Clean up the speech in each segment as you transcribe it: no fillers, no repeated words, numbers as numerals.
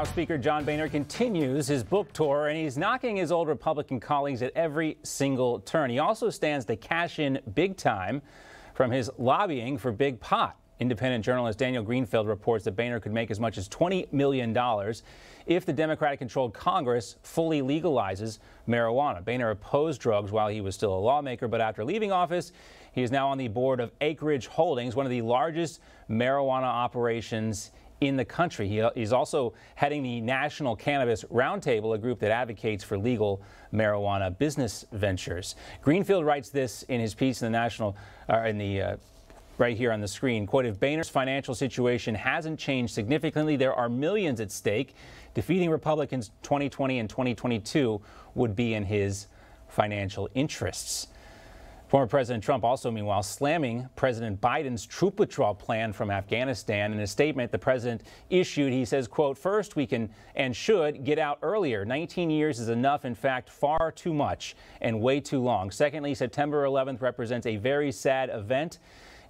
House Speaker John Boehner continues his book tour, and he's knocking his old Republican colleagues at every single turn. He also stands to cash in big time from his lobbying for big pot. Independent journalist Daniel Greenfield reports that Boehner could make as much as $20 million if the Democratic-controlled Congress fully legalizes marijuana. Boehner opposed drugs while he was still a lawmaker, but after leaving office, he is now on the board of Acreage Holdings, one of the largest marijuana operations in the country. He's also heading the National Cannabis Roundtable, a group that advocates for legal marijuana business ventures. Greenfield writes this in his piece in the National, right here on the screen. Quote, if Boehner's financial situation hasn't changed significantly, there are millions at stake. Defeating Republicans 2020 and 2022 would be in his financial interests. Former President Trump also, meanwhile, slamming President Biden's troop withdrawal plan from Afghanistan. In a statement the president issued, he says, quote, first, we can and should get out earlier. 19 years is enough, in fact, far too much and way too long. Secondly, September 11th represents a very sad event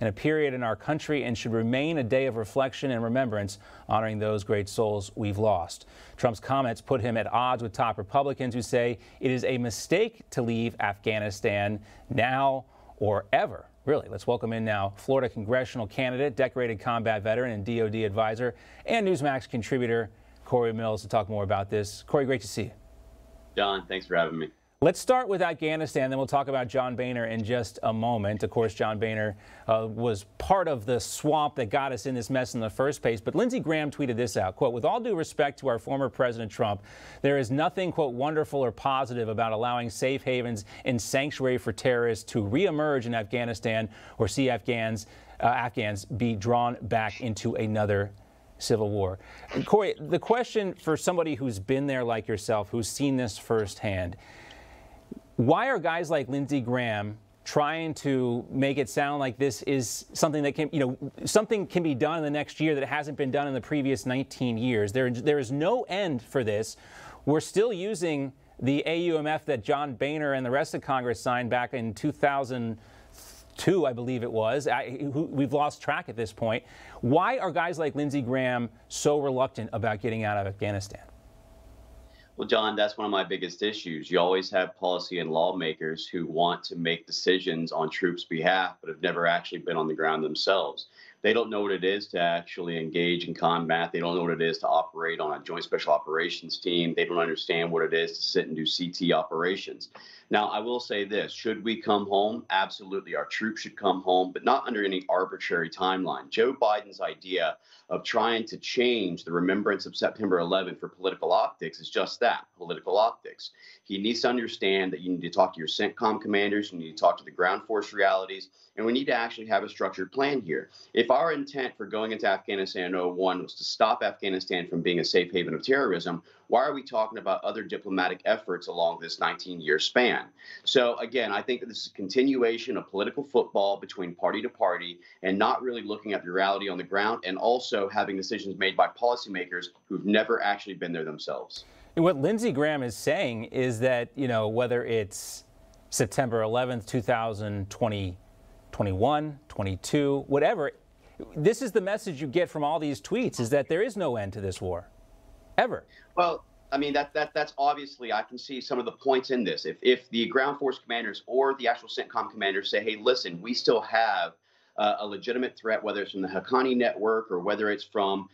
and a period in our country and should remain a day of reflection and remembrance, honoring those great souls we've lost. Trump's comments put him at odds with top Republicans who say it is a mistake to leave Afghanistan now or ever. Really, let's welcome in now Florida congressional candidate, decorated combat veteran and DOD advisor, and Newsmax contributor Cory Mills to talk more about this. Cory, great to see you. John, thanks for having me. Let's start with Afghanistan, then we'll talk about John Boehner in just a moment. Of course, John Boehner was part of the swamp that got us in this mess in the first place. But Lindsey Graham tweeted this out, quote, with all due respect to our former President Trump, there is nothing, quote, wonderful or positive about allowing safe havens and sanctuary for terrorists to reemerge in Afghanistan or see Afghans be drawn back into another civil war. And Cory, the question for somebody who's been there like yourself, who's seen this firsthand, why are guys like Lindsey Graham trying to make it sound like this is something that can, something can be done in the next year that hasn't been done in the previous 19 years? There is no end for this. We're still using the AUMF that John Boehner and the rest of Congress signed back in 2002, I believe it was. We've lost track at this point. Why are guys like Lindsey Graham so reluctant about getting out of Afghanistan? Well, John, that's one of my biggest issues. You always have policy and lawmakers who want to make decisions on troops' behalf, but have never actually been on the ground themselves. They don't know what it is to actually engage in combat. They don't know what it is to operate on a joint special operations team. They don't understand what it is to sit and do CT operations. Now, I will say this. Should we come home? Absolutely. Our troops should come home, but not under any arbitrary timeline. Joe Biden's idea of trying to change the remembrance of September 11th for political optics is just that, political optics. He needs to understand that you need to talk to your CENTCOM commanders, you need to talk to the ground force realities, and we need to actually have a structured plan here. If our intent for going into Afghanistan in 2001 was to stop Afghanistan from being a safe haven of terrorism, why are we talking about other diplomatic efforts along this 19-year span? So again, I think that this is a continuation of political football between party to party and not really looking at the reality on the ground, and also having decisions made by policymakers who've never actually been there themselves. And what Lindsey Graham is saying is that, whether it's September 11th, 2020, 21, 22, whatever, this is the message you get from all these tweets, is that there is no end to this war, ever. Well, I mean, that's obviously, I can see some of the points in this. If the ground force commanders or the actual CENTCOM commanders say, hey, listen, we still have a legitimate threat, whether it's from the Haqqani network or whether it's from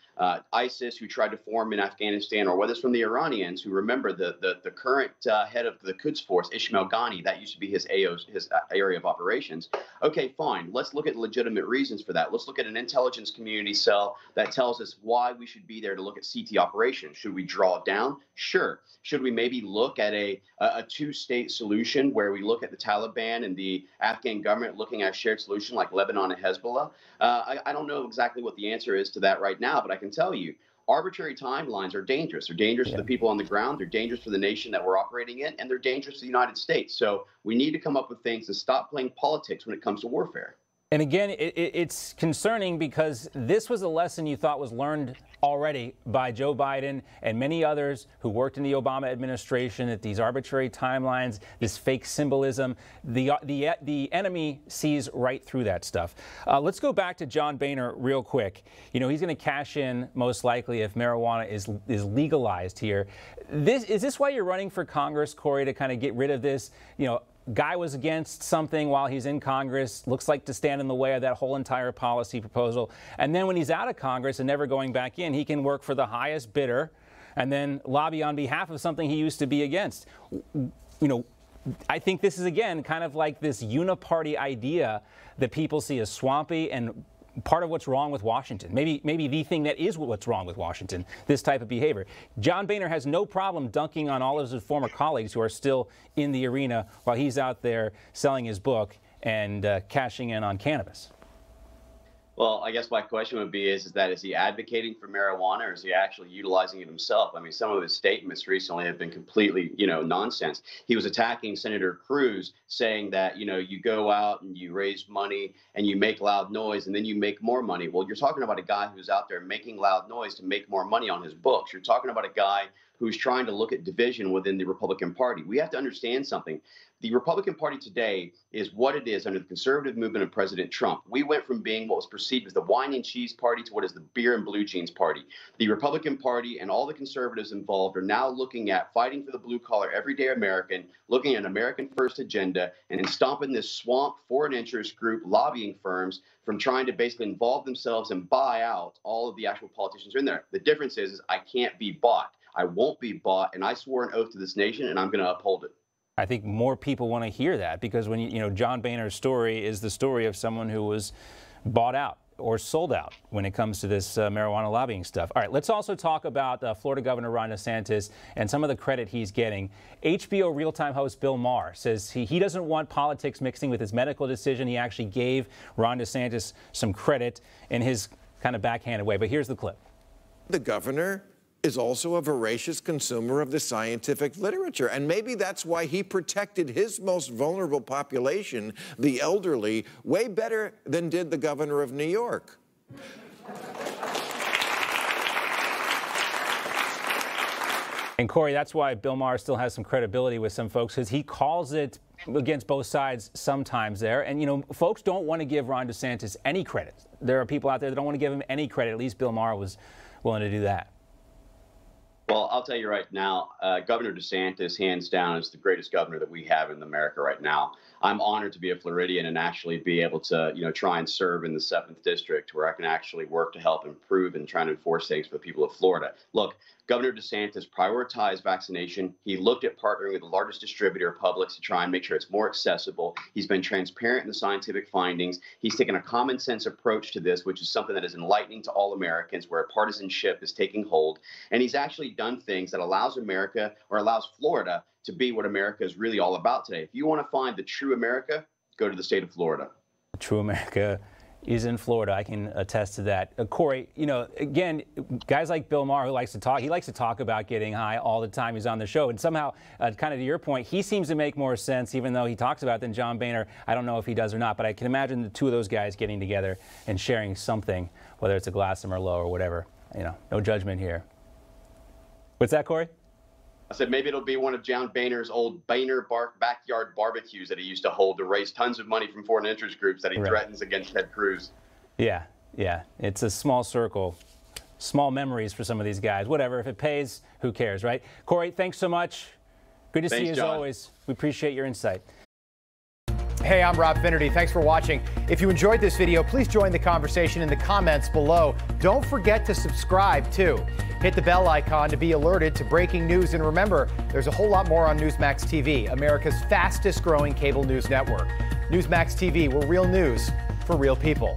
ISIS, who tried to form in Afghanistan, or whether it's from the Iranians, who, remember, the current head of the Quds Force, Ismail Ghani, that used to be his area of operations. Okay, fine. Let's look at legitimate reasons for that. Let's look at an intelligence community cell that tells us why we should be there to look at CT operations. Should we draw down? Sure. Should we maybe look at a two-state solution where we look at the Taliban and the Afghan government looking at a shared solution like Lebanon and Hezbollah? I don't know exactly what the answer is to that right now, but I can tell you arbitrary timelines are dangerous. They're dangerous for the people on the ground. They're dangerous for the nation that we're operating in, and they're dangerous to the United States. So we need to come up with things to stop playing politics when it comes to warfare. And again, it's concerning because this was a lesson you thought was learned already by Joe Biden and many others who worked in the Obama administration, that these arbitrary timelines, this fake symbolism, the enemy sees right through that stuff. Let's go back to John Boehner real quick. You know, he's going to cash in most likely if marijuana is legalized here. Is this why you're running for Congress, Cory, to kind of get rid of this? You know, guy was against something while he's in Congress, looks like to stand in the way of that whole entire policy proposal. And then when he's out of Congress and never going back in, he can work for the highest bidder and then lobby on behalf of something he used to be against. You know, I think this is, again, kind of like this uniparty idea that people see as swampy and part of what's wrong with Washington. Maybe the thing that is what's wrong with Washington, this type of behavior. John Boehner has no problem dunking on all of his former colleagues who are still in the arena while he's out there selling his book and cashing in on cannabis. Well, I guess my question would be is he advocating for marijuana, or is he actually utilizing it himself? I mean, some of his statements recently have been completely, nonsense. He was attacking Senator Cruz, saying that, you go out and you raise money and you make loud noise and then you make more money. Well, you're talking about a guy who's out there making loud noise to make more money on his books. You're talking about a guy who's trying to look at division within the Republican Party. We have to understand something. The Republican Party today is what it is under the conservative movement of President Trump. We went from being what was perceived as the wine and cheese party to what is the beer and blue jeans party. The Republican Party and all the conservatives involved are now looking at fighting for the blue collar everyday American, looking at an American first agenda, and stomping this swamp foreign interest group lobbying firms from trying to basically involve themselves and buy out all of the actual politicians who are in there. The difference is I can't be bought. I won't be bought, and I swore an oath to this nation, and I'm going to uphold it. I think more people want to hear that because when John Boehner's story is the story of someone who was bought out or sold out when it comes to this marijuana lobbying stuff. All right, let's also talk about Florida Governor Ron DeSantis and some of the credit he's getting. HBO Real-Time host Bill Maher says he doesn't want politics mixing with his medical decision. He actually gave Ron DeSantis some credit in his kind of backhanded way. But here's the clip. The governor is also a voracious consumer of the scientific literature. And maybe that's why he protected his most vulnerable population, the elderly, way better than did the governor of New York. And Cory, that's why Bill Maher still has some credibility with some folks, because he calls it against both sides sometimes there. And, folks don't want to give Ron DeSantis any credit. There are people out there that don't want to give him any credit. At least Bill Maher was willing to do that. Well, I'll tell you right now, Governor DeSantis, hands down, is the greatest governor that we have in America right now. I'm honored to be a Floridian and actually be able to, try and serve in the 7th District, where I can actually work to help improve and try to enforce things for the people of Florida. Look, Governor DeSantis prioritized vaccination. He looked at partnering with the largest distributor of Publix to try and make sure it's more accessible. He's been transparent in the scientific findings. He's taken a common sense approach to this, which is something that is enlightening to all Americans, where partisanship is taking hold. And he's actually done things that allows America, or allows Florida, to be what America is really all about today. If you want to find the true America, go to the state of Florida. True America is in Florida. I can attest to that. Cory, again, guys like Bill Maher, who likes to talk, he likes to talk about getting high all the time he's on the show. And somehow, kind of to your point, he seems to make more sense, even though he talks about it, than John Boehner. I don't know if he does or not, but I can imagine the two of those guys getting together and sharing something, whether it's a glass of Merlot or whatever. No judgment here. What's that, Cory? I said maybe it'll be one of John Boehner's old Boehner backyard barbecues that he used to hold to raise tons of money from foreign interest groups that he threatens against Ted Cruz. Yeah. It's a small circle, small memories for some of these guys. Whatever. If it pays, who cares, right? Cory, thanks so much. Good to see you as always. We appreciate your insight. Hey, I'm Rob Finnerty. Thanks for watching. If you enjoyed this video, please join the conversation in the comments below. Don't forget to subscribe, too. Hit the bell icon to be alerted to breaking news. And remember, there's a whole lot more on Newsmax TV, America's fastest growing cable news network. Newsmax TV, where real news for real people.